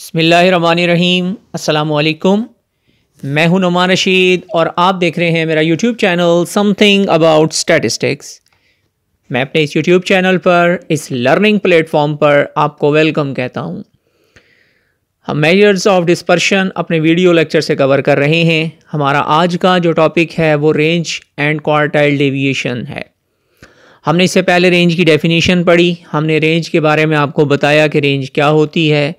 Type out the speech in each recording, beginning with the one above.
बिस्मिल्लाहिर्रहमानिर्रहीम। अस्सलामुअलैकुम। मैं हूं नुमान रशीद और आप देख रहे हैं मेरा YouTube channel something about statistics. मैं अपने इस यूट्यूब चैनल पर, इस लर्निंग प्लेटफॉर्म पर आपको वेलकम कहता हूं। हम मेजर्स ऑफ डिस्पर्शन अपने वीडियो लेक्चर से कवर कर रहे हैं। हमारा आज का जो टॉपिक है वो रेंज एंड क्वार्टाइल डेविएशन है। हमने इससे पहले रेंज की डेफिनेशन पढ़ी। हमने रेंज के बारे में आपको बताया कि रेंज क्या होती है,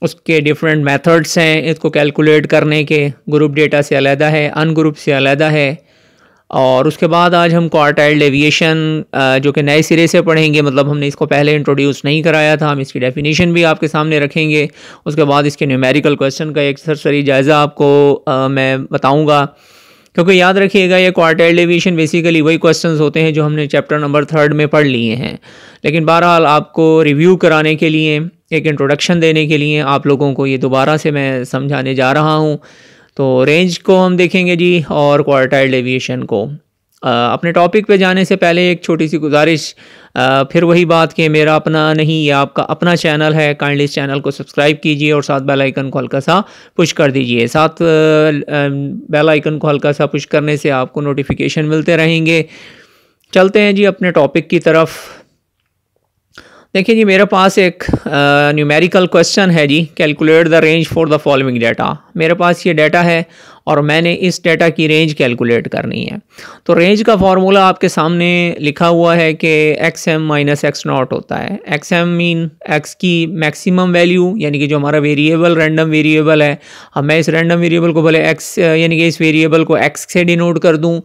उसके डिफरेंट मेथड्स हैं इसको कैलकुलेट करने के। ग्रुप डेटा से अलहदा है, अनग्रुप से अलहदा है। और उसके बाद आज हम क्वार्टाइल डेविएशन जो कि नए सिरे से पढ़ेंगे, मतलब हमने इसको पहले इंट्रोड्यूस नहीं कराया था। हम इसकी डेफिनेशन भी आपके सामने रखेंगे। उसके बाद इसके न्यूमेरिकल क्वेश्चन का एक सरसरी जायज़ा आपको मैं बताऊँगा, क्योंकि याद रखिएगा ये क्वार्टाइल डेविएशन बेसिकली वही क्वेश्चंस होते हैं जो हमने चैप्टर नंबर 3 में पढ़ लिए हैं। लेकिन बहरहाल आपको रिव्यू कराने के लिए, एक इंट्रोडक्शन देने के लिए आप लोगों को ये दोबारा से मैं समझाने जा रहा हूँ। तो रेंज को हम देखेंगे जी और क्वार्टाइल डेविएशन को। अपने टॉपिक पे जाने से पहले एक छोटी सी गुजारिश, फिर वही बात कि मेरा अपना नहीं, ये आपका अपना चैनल है। काइंडली इस चैनल को सब्सक्राइब कीजिए और साथ बेल आइकन को हल्का सा पुश कर दीजिए। साथ बेल आइकन को हल्का सा पुश करने से आपको नोटिफिकेशन मिलते रहेंगे। चलते हैं जी अपने टॉपिक की तरफ। देखिए जी, मेरे पास एक न्यूमेरिकल क्वेश्चन है जी, calculate the range for the following data. मेरे पास ये डाटा है और मैंने इस डाटा की रेंज कैलकुलेट करनी है। तो रेंज का फार्मूला आपके सामने लिखा हुआ है कि XM माइनस X0 होता है। XM मीन X की मैक्सिमम वैल्यू, यानी कि जो हमारा वेरिएबल रैंडम वेरिएबल है। अब मैं इस रैंडम वेरिएबल को भले X, यानी कि इस वेरिएबल को X से डिनोट कर दूँ,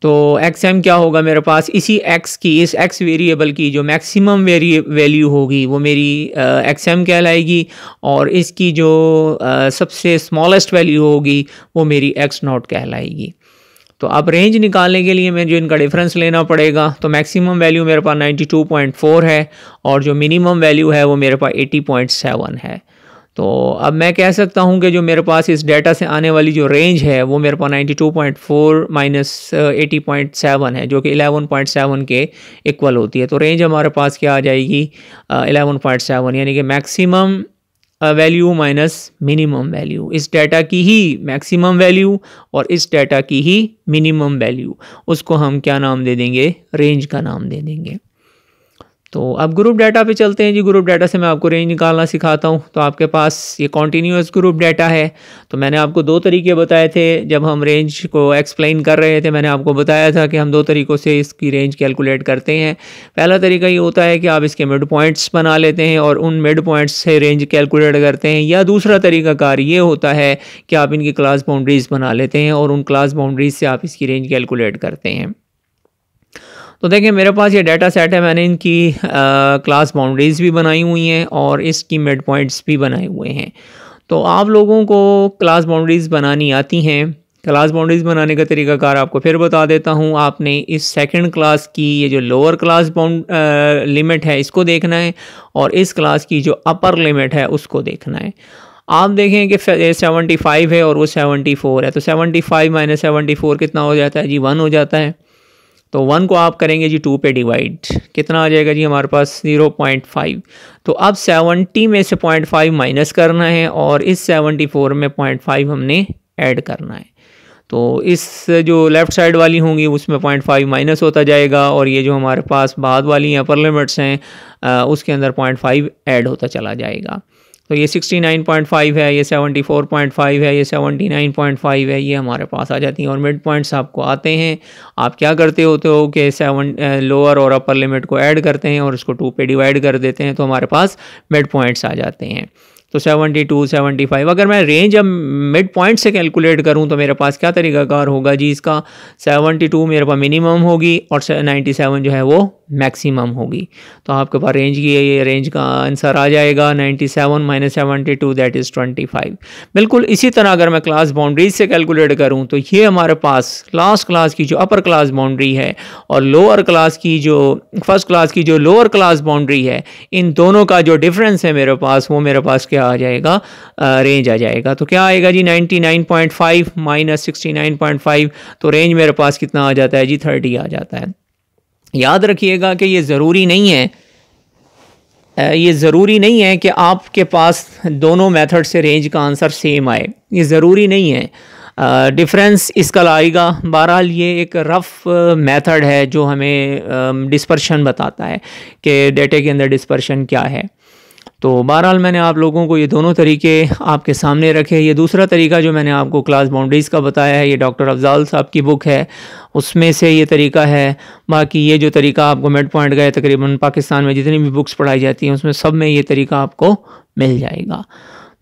तो XM क्या होगा मेरे पास, इसी X की, इस X वेरिएबल की जो मैक्सिमम वैल्यू होगी वो मेरी XM कहलाएगी, और इसकी जो सबसे स्मॉलेस्ट वैल्यू होगी वो मेरी X0 कहलाएगी। तो अब रेंज निकालने के लिए मैं जो इनका डिफरेंस लेना पड़ेगा, तो मैक्सिमम वैल्यू मेरे पास 92.4 है और जो मिनिमम वैल्यू है वो मेरे पास 80.7 है। तो अब मैं कह सकता हूं कि जो मेरे पास इस डाटा से आने वाली जो रेंज है वो मेरे पास 92.4 माइनस 80.7 है, जो कि 11.7 के इक्वल होती है। तो रेंज हमारे पास क्या आ जाएगी, 11.7, यानी कि maximum value minus minimum value. इस डाटा की ही मैक्सिमम वैल्यू और इस डाटा की ही मिनिमम वैल्यू, उसको हम क्या नाम दे देंगे, रेंज का नाम दे देंगे। तो अब ग्रुप डाटा पे चलते हैं जी। ग्रुप डाटा से मैं आपको रेंज निकालना सिखाता हूँ। तो आपके पास ये कॉन्टीन्यूअस ग्रुप डाटा है। तो मैंने आपको दो तरीके बताए थे जब हम रेंज को एक्सप्लेन कर रहे थे। मैंने आपको बताया था कि हम दो तरीक़ों से इसकी रेंज कैलकुलेट करते हैं। पहला तरीका ये होता है कि आप इसके मिड पॉइंट्स बना लेते हैं और उन मिड पॉइंट्स से रेंज कैलकुलेट करते हैं, या दूसरा तरीकाकार ये होता है कि आप इनकी क्लास बाउंड्रीज़ बना लेते हैं और उन क्लास बाउंड्रीज से आप इसकी रेंज कैलकुलेट करते हैं। तो देखिए, मेरे पास ये डाटा सेट है, मैंने इनकी क्लास बाउंड्रीज़ भी बनाई हुई हैं और इसकी मिड पॉइंट्स भी बनाए हुए हैं। तो आप लोगों को क्लास बाउंड्रीज़ बनानी आती हैं। क्लास बाउंड्रीज़ बनाने का तरीकाकार आपको फिर बता देता हूँ। आपने इस सेकंड क्लास की ये जो लोअर क्लास बाउंड लिमिट है इसको देखना है, और इस क्लास की जो अपर लिमिट है उसको देखना है। आप देखें कि 75 है और वो 74 है, तो 75 माइनस 74 कितना हो जाता है जी, 1 हो जाता है। तो 1 को आप करेंगे जी 2 पे डिवाइड, कितना आ जाएगा जी हमारे पास 0.5। तो अब 70 में से 0.5 माइनस करना है और इस 74 में 0.5 हमने ऐड करना है। तो इस जो लेफ़्ट साइड वाली होंगी उसमें 0.5 माइनस होता जाएगा, और ये जो हमारे पास बाद वाली अपर लिमिट्स हैं उसके अंदर 0.5 ऐड होता चला जाएगा। तो ये 69.5 है, ये 74.5 है, ये 79.5 है, ये हमारे पास आ जाती हैं। और मिड पॉइंट्स आपको आते हैं। आप क्या करते होते हो कि लोअर और अपर लिमिट को ऐड करते हैं और इसको 2 पे डिवाइड कर देते हैं, तो हमारे पास मिड पॉइंट्स आ जाते हैं। तो 72, 75। अगर मैं रेंज अब मिड पॉइंट से कैलकुलेट करूं तो मेरे पास क्या तरीकाकार होगा जी इसका, 72 मेरे पास मिनिमम होगी और 97 जो है वो मैक्सिमम होगी। तो आपके पास रेंज की ये रेंज का आंसर आ जाएगा 97 माइनस 72 दैट इज़ 25। बिल्कुल इसी तरह अगर मैं क्लास बाउंड्रीज से कैलकुलेट करूं तो ये हमारे पास लास्ट क्लास की जो अपर क्लास बाउंड्री है और लोअर क्लास की जो फर्स्ट क्लास की जो लोअर क्लास बाउंड्री है, इन दोनों का जो डिफरेंस है मेरे पास, वो मेरे पास क्या आ जाएगा, रेंज आ जाएगा। तो क्या आएगा जी 99.5 माइनस 69.5, तो रेंज मेरे पास कितना आ जाता है जी 30 आ जाता है। याद रखिएगा कि ये ज़रूरी नहीं है ये ज़रूरी नहीं है कि आपके पास दोनों मेथड से रेंज का आंसर सेम आए, ये ज़रूरी नहीं है, डिफरेंस इसका आएगा। बहरहाल ये एक रफ़ मेथड है जो हमें डिस्पर्शन बताता है कि डेटे के अंदर डिस्पर्शन क्या है। तो बहरहाल मैंने आप लोगों को ये दोनों तरीके आपके सामने रखे। ये दूसरा तरीका जो मैंने आपको क्लास बाउंड्रीज़ का बताया है, ये डॉक्टर अफजाल साहब की बुक है, उसमें से ये तरीका है। बाकी ये जो तरीका आपको मिड पॉइंट का है, तकरीबन पाकिस्तान में जितनी भी बुक्स पढ़ाई जाती हैं उसमें सब में ये तरीका आपको मिल जाएगा।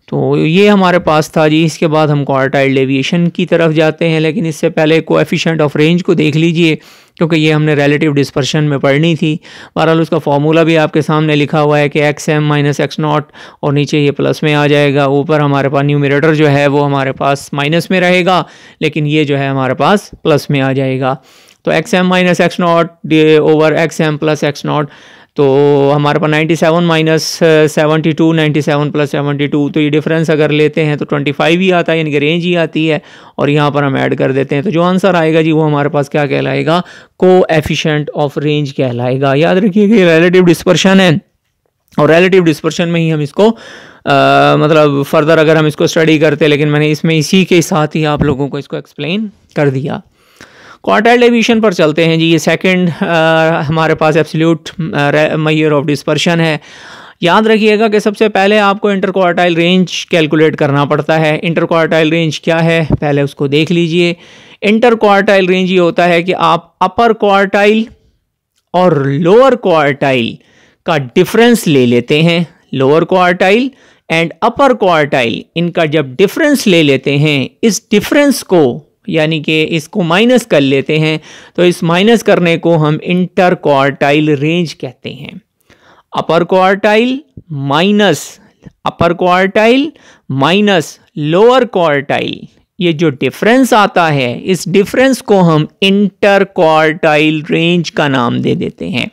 तो ये हमारे पास था जी। इसके बाद हम क्वार्टाइल डेविएशन की तरफ जाते हैं, लेकिन इससे पहले कोएफिशिएंट ऑफ रेंज को देख लीजिए, क्योंकि ये हमने रिलेटिव डिस्पर्शन में पढ़नी थी। बहरहाल उसका फॉर्मूला भी आपके सामने लिखा हुआ है कि XM माइनस X0, और नीचे ये प्लस में आ जाएगा। ऊपर हमारे पास न्यूमरेटर जो है वो हमारे पास माइनस में रहेगा, लेकिन ये जो है हमारे पास प्लस में आ जाएगा। तो XM minus X0 over XM plus X0, तो हमारे पास 97 माइनस 72, 97 प्लस 72, तो ये डिफरेंस अगर लेते हैं तो 25 ही आता है, यानी कि रेंज ही आती है, और यहाँ पर हम ऐड कर देते हैं। तो जो आंसर आएगा जी वो हमारे पास क्या कहलाएगा, कोएफिशिएंट ऑफ रेंज कहलाएगा। याद रखिए कि रिलेटिव डिस्पर्शन है, और रिलेटिव डिस्पर्शन में ही हम इसको मतलब फर्दर अगर हम इसको स्टडी करते, लेकिन मैंने इसमें इसी के साथ ही आप लोगों को इसको एक्सप्लेन कर दिया। क्वार्टाइल डेविएशन पर चलते हैं जी। ये सेकंड हमारे पास एब्सोल्यूट मेजर ऑफ डिस्पर्शन है। याद रखिएगा कि सबसे पहले आपको इंटर क्वार्टाइल रेंज कैलकुलेट करना पड़ता है। इंटर क्वार्टाइल रेंज क्या है, पहले उसको देख लीजिए। इंटर क्वार्टाइल रेंज ये होता है कि आप अपर क्वार्टाइल और लोअर क्वार्टाइल का डिफरेंस ले लेते हैं। Lower quartile and upper quartile, इनका जब डिफरेंस ले लेते हैं, इस डिफरेंस को यानी कि इसको माइनस कर लेते हैं, तो इस माइनस करने को हम इंटर क्वार्टाइल रेंज कहते हैं। अपर क्वार्टाइल माइनस अपर क्वार्टाइल माइनस लोअर क्वार्टाइल, ये जो डिफरेंस आता है, इस डिफरेंस को हम इंटर क्वार्टाइल रेंज का नाम दे देते हैं।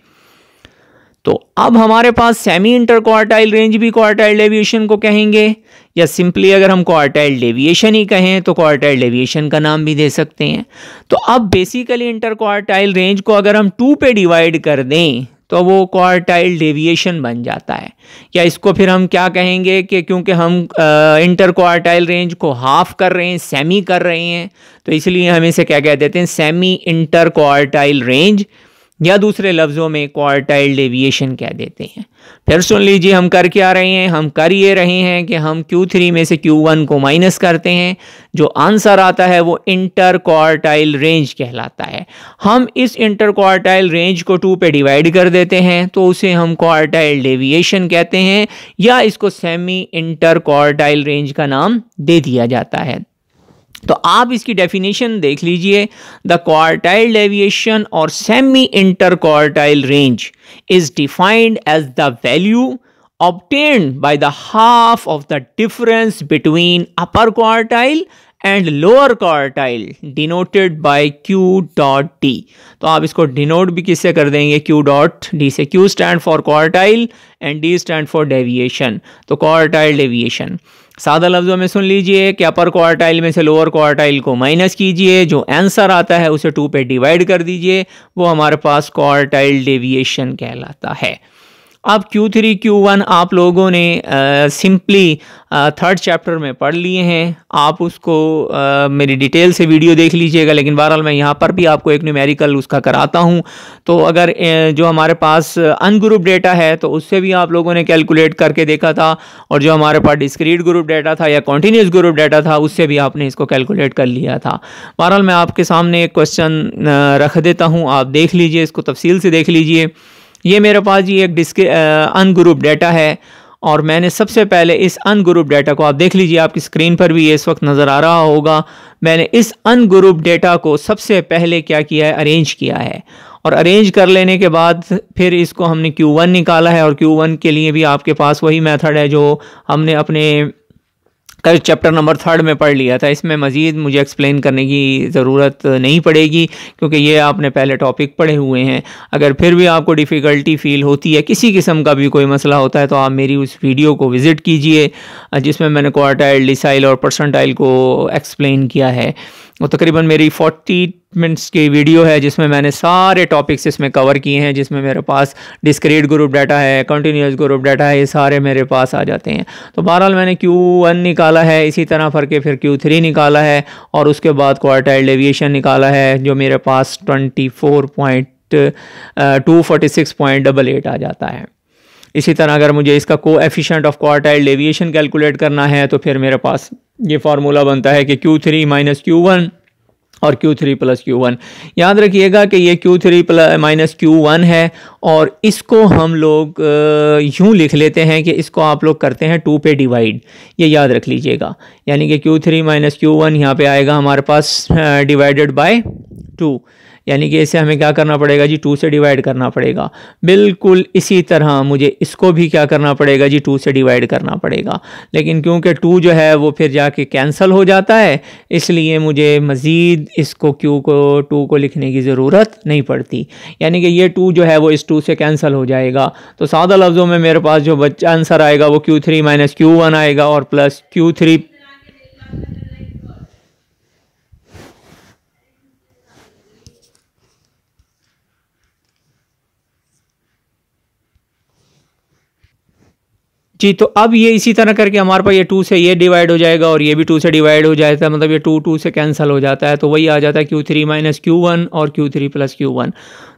तो अब हमारे पास सेमी इंटर क्वार्टाइल रेंज भी क्वार्टाइल डेविएशन को कहेंगे, या सिंपली अगर हम क्वार्टाइल डेविएशन ही कहें तो क्वार्टाइल डेविएशन का नाम भी दे सकते हैं। तो अब बेसिकली इंटर क्वार्टाइल रेंज को अगर हम 2 पे डिवाइड कर दें तो वो क्वार्टाइल डेविएशन बन जाता है। या इसको फिर हम क्या कहेंगे कि क्योंकि हम इंटर क्वार्टाइल रेंज को हाफ कर रहे हैं, सेमी कर रहे हैं, तो इसलिए हम इसे क्या कह देते हैं, सेमी इंटर क्वार्टाइल रेंज, या दूसरे लफ्ज़ों में क्वार्टाइल डेविएशन कह देते हैं। फिर सुन लीजिए हम कर क्या रहे हैं, हम कर ये रहे हैं कि हम Q3 में से Q1 को माइनस करते हैं, जो आंसर आता है वो इंटर क्वार्टाइल रेंज कहलाता है। हम इस इंटर क्वार्टाइल रेंज को 2 पे डिवाइड कर देते हैं, तो उसे हम क्वार्टाइल डेविएशन कहते हैं, या इसको सेमी इंटर क्वार्टाइल रेंज का नाम दे दिया जाता है। तो आप इसकी डेफिनेशन देख लीजिए। द क्वार्टाइल डेविएशन और semi inter quartile range is defined as the value obtained by the half of the difference between upper quartile and lower quartile denoted by Q dot D। तो आप इसको denote भी किससे कर देंगे, Q dot D से। Q stand for quartile and D stand for deviation। तो quartile deviation सादा लफ्ज़ों में सुन लीजिए कि अपर क्वार्टाइल में से लोअर क्वार्टाइल को माइनस कीजिए, जो आंसर आता है उसे 2 पे डिवाइड कर दीजिए, वो हमारे पास क्वार्टाइल डेविएशन कहलाता है। अब Q3 Q1 आप लोगों ने सिंपली थर्ड चैप्टर में पढ़ लिए हैं। आप उसको मेरी डिटेल से वीडियो देख लीजिएगा, लेकिन बहरहाल मैं यहाँ पर भी आपको एक न्यूमेरिकल उसका कराता हूँ। तो अगर जो हमारे पास अनग्रुप डेटा है तो उससे भी आप लोगों ने कैलकुलेट करके देखा था, और जो हमारे पास डिस्क्रीट ग्रुप डेटा था या कॉन्टीन्यूस ग्रुप डेटा था उससे भी आपने इसको कैलकुलेट कर लिया था। बहरहाल मैं आपके सामने एक क्वेश्चन रख देता हूँ, आप देख लीजिए, इसको तफसील से देख लीजिए। ये मेरे पास जी एक अनग्रुप डेटा है, और मैंने सबसे पहले इस अनग्रुप डेटा को, आप देख लीजिए आपकी स्क्रीन पर भी ये इस वक्त नज़र आ रहा होगा, मैंने इस अनग्रुप डेटा को सबसे पहले क्या किया है, अरेंज किया है। और अरेंज कर लेने के बाद फिर इसको हमने Q1 निकाला है, और Q1 के लिए भी आपके पास वही मेथड है जो हमने अपने कल चैप्टर नंबर 3 में पढ़ लिया था। इसमें मज़ीद मुझे एक्सप्लेन करने की ज़रूरत नहीं पड़ेगी, क्योंकि ये आपने पहले टॉपिक पढ़े हुए हैं। अगर फिर भी आपको डिफ़िकल्टी फ़ील होती है, किसी किस्म का भी कोई मसला होता है, तो आप मेरी उस वीडियो को विज़िट कीजिए जिसमें मैंने क्वार्टाइल, डिसाइल और परसेंटाइल को एक्सप्लेन किया है। वो तकरीबन मेरी 40 मिनट्स की वीडियो है जिसमें मैंने सारे टॉपिक्स इसमें कवर किए हैं, जिसमें मेरे पास डिस्क्रीट ग्रुप डाटा है, कंटिन्यूस ग्रुप डाटा है, ये सारे मेरे पास आ जाते हैं। तो बहरहाल मैंने Q1 निकाला है, इसी तरह करके फिर Q3 निकाला है और उसके बाद क्वार्टाइल डेविएशन निकाला है जो मेरे पास 24.246.88 आ जाता है। इसी तरह अगर मुझे इसका coefficient of quartile deviation calculate करना है तो फिर मेरे पास ये फार्मूला बनता है कि Q3 माइनस Q1 और Q3 प्लस Q1। याद रखिएगा कि ये Q3 माइनस Q1 है और इसको हम लोग यूँ लिख लेते हैं कि इसको आप लोग करते हैं 2 पे डिवाइड, ये याद रख लीजिएगा। यानी कि Q3 माइनस Q1 यहाँ पे आएगा हमारे पास डिवाइडेड बाय 2, यानी कि इसे हमें क्या करना पड़ेगा जी, 2 से डिवाइड करना पड़ेगा। बिल्कुल इसी तरह मुझे इसको भी क्या करना पड़ेगा जी, 2 से डिवाइड करना पड़ेगा। लेकिन क्योंकि 2 जो है वो फिर जाके कैंसिल हो जाता है, इसलिए मुझे मज़ीद इसको टू को लिखने की ज़रूरत नहीं पड़ती। यानी कि ये 2 जो है वो इस 2 से कैंसिल हो जाएगा। तो सादा लफ्ज़ों में मेरे पास जो आंसर आएगा वो Q3 माइनस Q1 आएगा और प्लस Q3। जी, तो अब ये इसी तरह करके हमारे पास ये 2 से ये डिवाइड हो जाएगा और ये भी 2 से डिवाइड हो जाता है, मतलब ये 2 से कैंसिल हो जाता है। तो वही आ जाता है Q3 माइनस Q1 और Q3 प्लस Q1।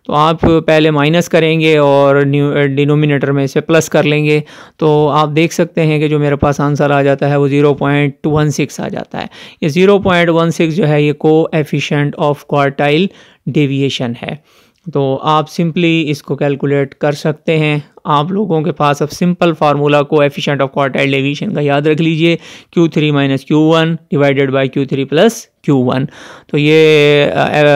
तो आप पहले माइनस करेंगे और डिनोमिनेटर में से प्लस कर लेंगे, तो आप देख सकते हैं कि जो मेरे पास आंसर आ जाता है वो 0.16 आ जाता है। ये 0.16 जो है ये कोएफिशिएंट ऑफ क्वार्टाइल डेविएशन है। तो आप सिंपली इसको कैलकुलेट कर सकते हैं। आप लोगों के पास अब simple formula coefficient of quartile deviation का याद रख लीजिए, Q3 minus Q1 divided by Q3 plus Q1। तो ये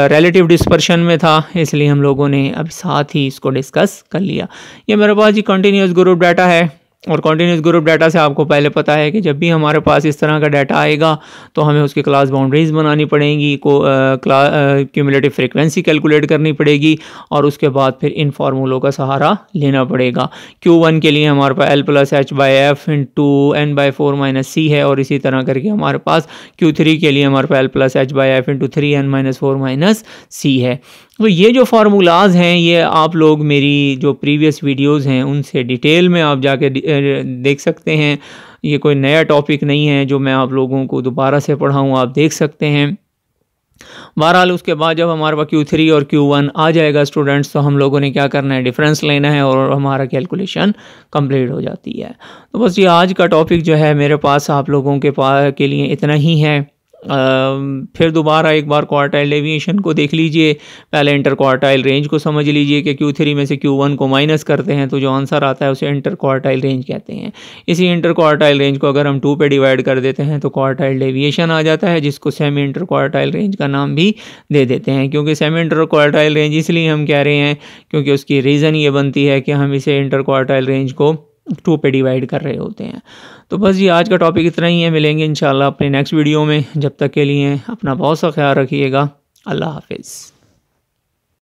रिलेटिव डिस्पर्शन में था, इसलिए हम लोगों ने अब साथ ही इसको डिस्कस कर लिया। ये मेरे पास जी कंटिन्यूस ग्रुप डाटा है और कंटिन्यूस ग्रुप डाटा से आपको पहले पता है कि जब भी हमारे पास इस तरह का डाटा आएगा तो हमें उसकी क्लास बाउंड्रीज़ बनानी पड़ेंगी, क्यूमुलेटिव फ्रीक्वेंसी कैलकुलेट करनी पड़ेगी और उसके बाद फिर इन फार्मूलों का सहारा लेना पड़ेगा। Q1 के लिए हमारे पास L plus H by F into N by 4 minus C है और इसी तरह करके हमारे पास Q3 के लिए हमारे पास L plus H by F into 3n minus 4 minus C है। तो ये जो फार्मूलाज हैं ये आप लोग मेरी जो प्रीवियस वीडियोस हैं उनसे डिटेल में आप जाके देख सकते हैं। ये कोई नया टॉपिक नहीं है जो मैं आप लोगों को दोबारा से पढ़ाऊँ, आप देख सकते हैं। बहरहाल उसके बाद जब हमारे पास Q3 और Q1 आ जाएगा स्टूडेंट्स, तो हम लोगों ने क्या करना है, डिफरेंस लेना है और हमारा कैलकुलेशन कंप्लीट हो जाती है। तो बस ये आज का टॉपिक जो है मेरे पास आप लोगों के लिए इतना ही है। फिर दोबारा एक बार क्वार्टाइल डेविएशन को देख लीजिए, पहले इंटर क्वार्टाइल रेंज को समझ लीजिए कि Q3 में से Q1 को माइनस करते हैं तो जो आंसर आता है उसे इंटर क्वार्टाइल रेंज कहते हैं। इसी इंटर क्वार्टाइल रेंज को अगर हम 2 पे डिवाइड कर देते हैं तो क्वार्टाइल डेविएशन आ जाता है, जिसको सेमी इंटर क्वार्टाइल रेंज का नाम भी दे देते हैं। क्योंकि सेमी इंटर क्वार्टाइल रेंज इसलिए हम कह रहे हैं क्योंकि उसकी रीज़न ये बनती है कि हम इसे इंटर क्वार्टाइल रेंज को 2 पे डिवाइड कर रहे होते हैं। तो बस ये आज का टॉपिक इतना ही है, मिलेंगे इंशाल्लाह अपने नेक्स्ट वीडियो में। जब तक के लिए अपना बहुत सा ख्याल रखिएगा। अल्लाह हाफिज़।